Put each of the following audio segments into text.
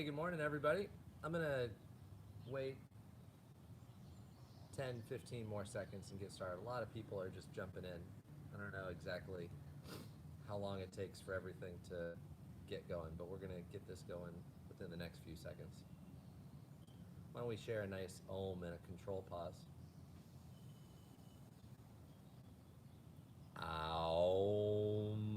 Hey, good morning, everybody. I'm going to wait 10, 15 more seconds and get started. A lot of people are just jumping in. I don't know exactly how long it takes for everything to get going, but we're going to get this going within the next few seconds. Why don't we share a nice Om and a control pause? Aum.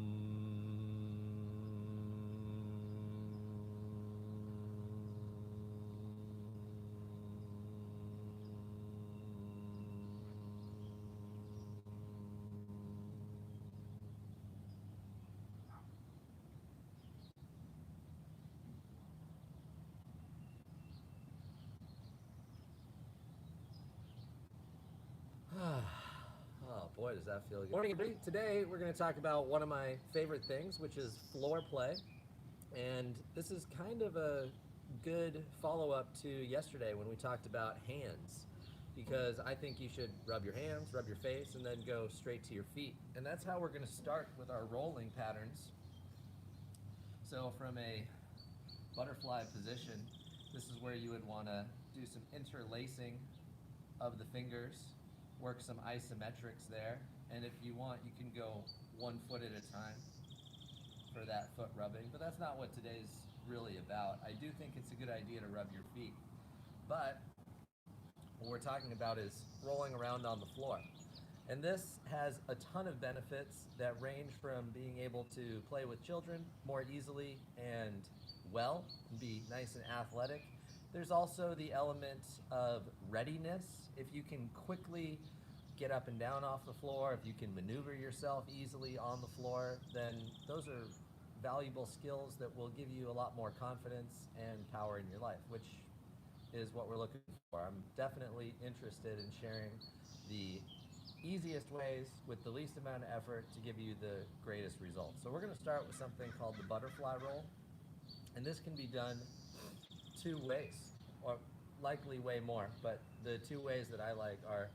Oh boy, does that feel good. Morning, everybody. Today we're going to talk about one of my favorite things, which is floor play. And this is kind of a good follow up to yesterday when we talked about hands. Because I think you should rub your hands, rub your face, and then go straight to your feet. And that's how we're going to start with our rolling patterns. So, from a butterfly position, this is where you would want to do some interlacing of the fingers, work some isometrics there, and if you want, you can go 1 foot at a time for that foot rubbing, but that's not what today's really about. I do think it's a good idea to rub your feet, but what we're talking about is rolling around on the floor. And this has a ton of benefits that range from being able to play with children more easily and well, and be nice and athletic. There's also the element of readiness. If you can quickly get up and down off the floor, if you can maneuver yourself easily on the floor, then those are valuable skills that will give you a lot more confidence and power in your life, which is what we're looking for. I'm definitely interested in sharing the easiest ways with the least amount of effort to give you the greatest results. So we're going to start with something called the butterfly roll. And this can be done 2 ways, or likely way more, but the 2 ways that I like are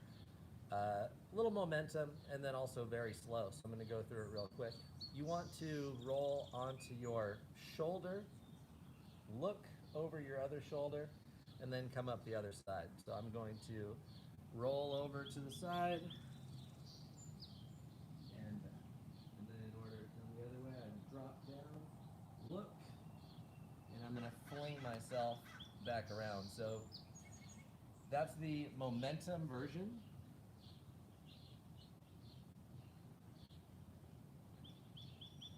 little momentum and then also very slow. So I'm going to go through it real quick. You want to roll onto your shoulder, look over your other shoulder, and then come up the other side. So I'm going to roll over to the side, and then in order to come the other way, I drop down, look, and I'm going to fling myself back around. So that's the momentum version.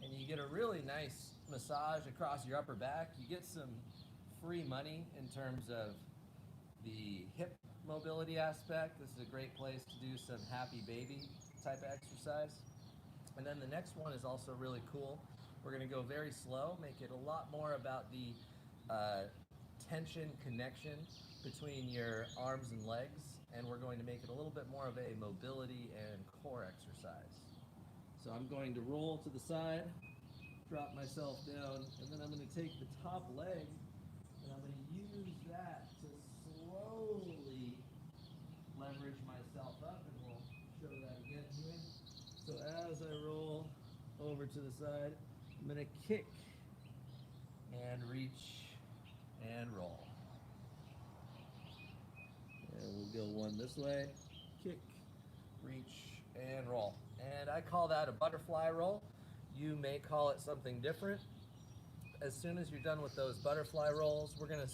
And you get a really nice massage across your upper back. You get some free money in terms of the hip mobility aspect. This is a great place to do some happy baby type of exercise. And then the next one is also really cool. We're going to go very slow, make it a lot more about the tension connection between your arms and legs, and we're going to make it a little bit more of a mobility and core exercise. So I'm going to roll to the side, drop myself down, and then I'm going to take the top leg and I'm going to use that to slowly leverage myself up, and we'll show that again here. So as I roll over to the side, I'm going to kick and reach and roll. And we'll go one this way, kick, reach, and roll. And I call that a butterfly roll. You may call it something different. As soon as you're done with those butterfly rolls, we're going to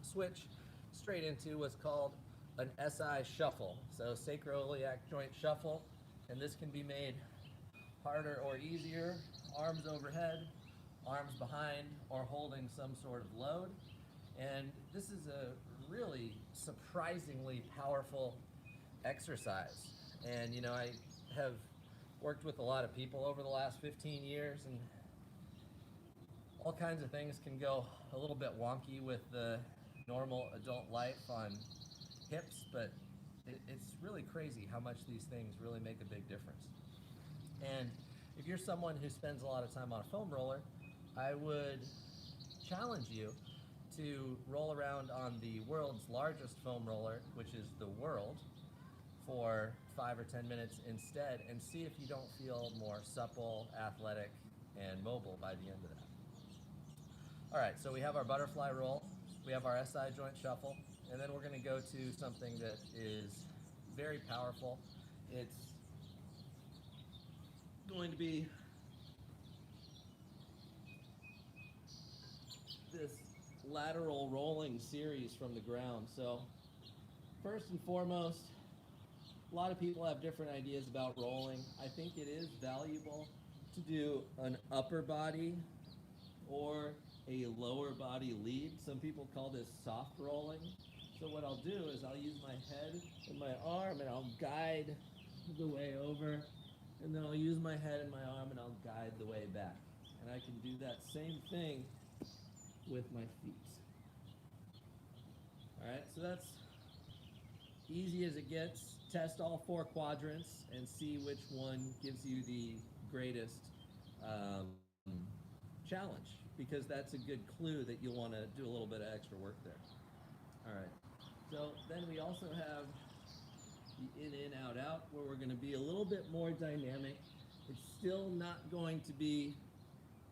switch straight into what's called an SI shuffle. So sacroiliac joint shuffle. And this can be made harder or easier. Arms overhead, arms behind, or holding some sort of load. And this is a really surprisingly powerful exercise. And you know, I have worked with a lot of people over the last 15 years, and all kinds of things can go a little bit wonky with the normal adult life on hips, but it's really crazy how much these things really make a big difference. And if you're someone who spends a lot of time on a foam roller, I would challenge you to roll around on the world's largest foam roller, which is the world, for 5 or 10 minutes instead, and see if you don't feel more supple, athletic, and mobile by the end of that. All right, so we have our butterfly roll, we have our SI joint shuffle, and then we're going to go to something that is very powerful. It's going to be this lateral rolling series from the ground. So first and foremost, a lot of people have different ideas about rolling. I think it is valuable to do an upper body or a lower body lead. Some people call this soft rolling. So what I'll do is I'll use my head and my arm and I'll guide the way over, and then I'll use my head and my arm and I'll guide the way back. And I can do that same thing with my feet. All right, so that's easy as it gets. Test all 4 quadrants and see which one gives you the greatest challenge, because that's a good clue that you'll want to do a little bit of extra work there. All right, so then we also have the in, out, out, where we're going to be a little bit more dynamic. It's still not going to be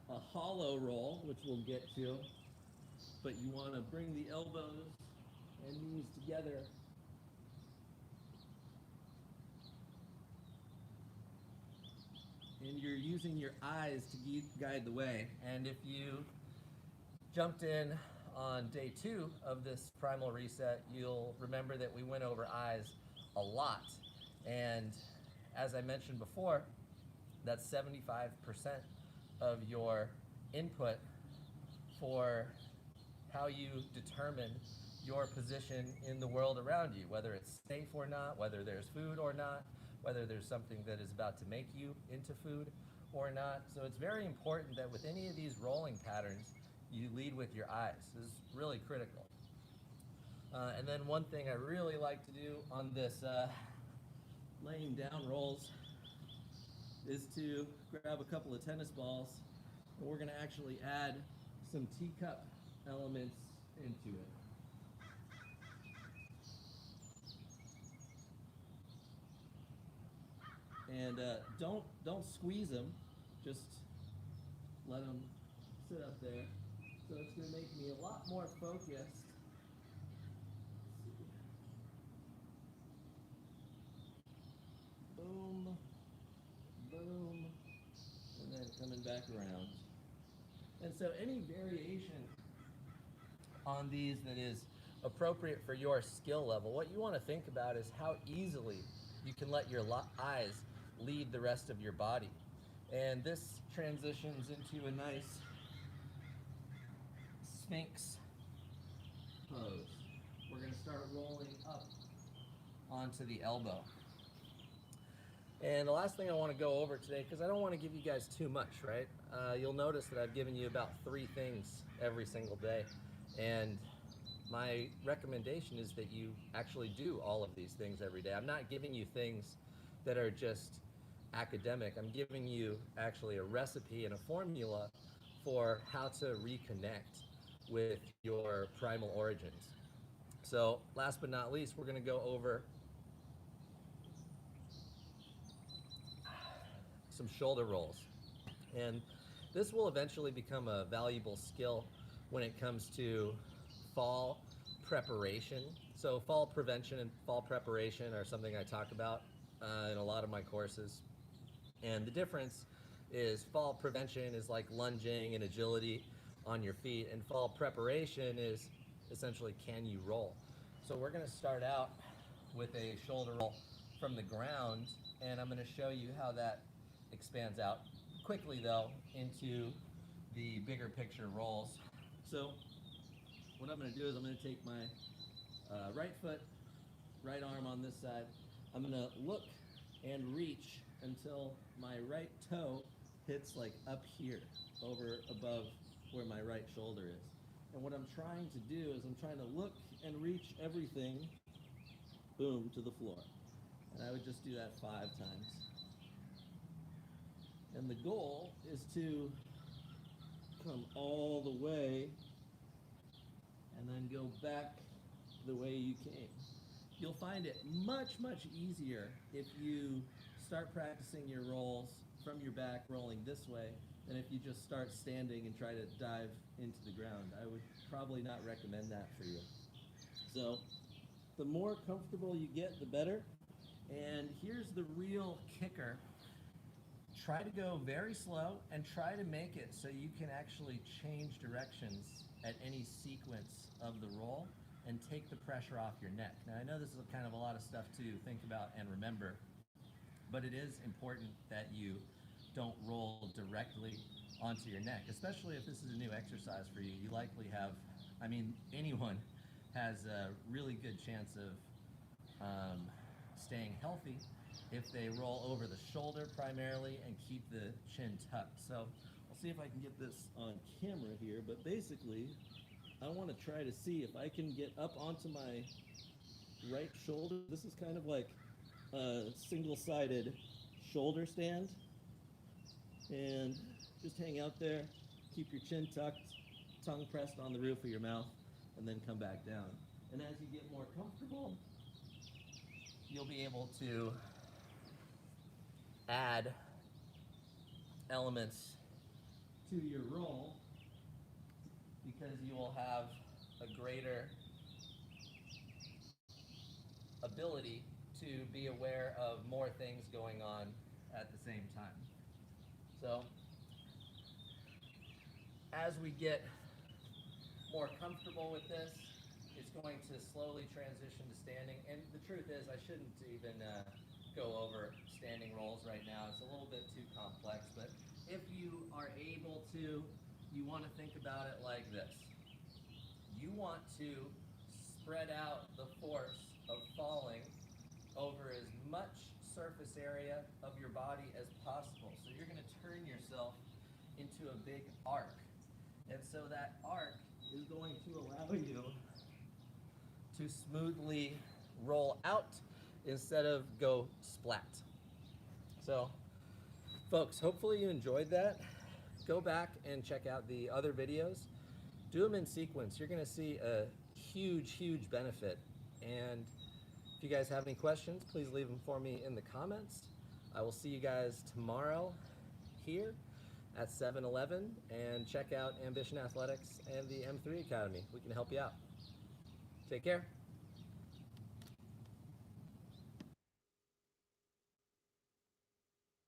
a hollow roll, which we'll get to, but you want to bring the elbows and knees together. And you're using your eyes to guide the way. And if you jumped in on day 2 of this primal reset, you'll remember that we went over eyes a lot. And as I mentioned before, that's 75% of your input for how you determine your position in the world around you, whether it's safe or not, whether there's food or not, whether there's something that is about to make you into food or not. So it's very important that with any of these rolling patterns, you lead with your eyes. This is really critical. And then one thing I really like to do on this laying down rolls is to grab a couple of tennis balls, and we're going to actually add some teacup elements into it. And don't squeeze them, just let them sit up there. So it's going to make me a lot more focused. Boom, boom, and then coming back around. And so any variation on these that is appropriate for your skill level, what you want to think about is how easily you can let your eyes lead the rest of your body. And this transitions into a nice Sphinx pose. We're going to start rolling up onto the elbow. And the last thing I want to go over today, because I don't want to give you guys too much, right? You'll notice that I've given you about 3 things every single day. And my recommendation is that you actually do all of these things every day. I'm not giving you things that are just academic. I'm giving you actually a recipe and a formula for how to reconnect with your primal origins. So last but not least, we're going to go over some shoulder rolls. And this will eventually become a valuable skill when it comes to fall preparation. So fall prevention and fall preparation are something I talk about in a lot of my courses. And the difference is fall prevention is like lunging and agility on your feet, and fall preparation is essentially, can you roll? So we're going to start out with a shoulder roll from the ground, and I'm going to show you how that expands out quickly though into the bigger picture rolls. So what I'm going to do is I'm going to take my right foot, right arm on this side. I'm going to look and reach until my right toe hits like up here, over above where my right shoulder is. And what I'm trying to do is I'm trying to look and reach everything, boom, to the floor. And I would just do that 5 times. And the goal is to come all the way and then go back the way you came. You'll find it much, much easier if you start practicing your rolls from your back, rolling this way, than if you just start standing and try to dive into the ground. I would probably not recommend that for you. So the more comfortable you get, the better. And here's the real kicker. Try to go very slow and try to make it so you can actually change directions at any sequence of the roll and take the pressure off your neck. Now I know this is kind of a lot of stuff to think about and remember, but it is important that you don't roll directly onto your neck, especially if this is a new exercise for you. You likely have, I mean, anyone has a really good chance of staying healthy if they roll over the shoulder primarily and keep the chin tucked. So I'll see if I can get this on camera here, but basically I want to try to see if I can get up onto my right shoulder. This is kind of like a single-sided shoulder stand, and just hang out there, keep your chin tucked, tongue pressed on the roof of your mouth, and then come back down. And as you get more comfortable, you'll be able to add elements to your roll because you will have a greater ability to be aware of more things going on at the same time. So as we get more comfortable with this, it's going to slowly transition to standing. And the truth is, I shouldn't even go over standing rolls right now. It's a little bit too complex, but if you are able to, you want to think about it like this. You want to spread out the force of falling over as much surface area of your body as possible. So you're going to turn yourself into a big arc. And so that arc is going to allow you to smoothly roll out instead of go splat. So, folks, hopefully you enjoyed that. Go back and check out the other videos. Do them in sequence. You're going to see a huge, huge benefit. And if you guys have any questions, please leave them for me in the comments. I will see you guys tomorrow here at 7-Eleven, and check out Ambition Athletics and the M3 Academy. We can help you out. Take care.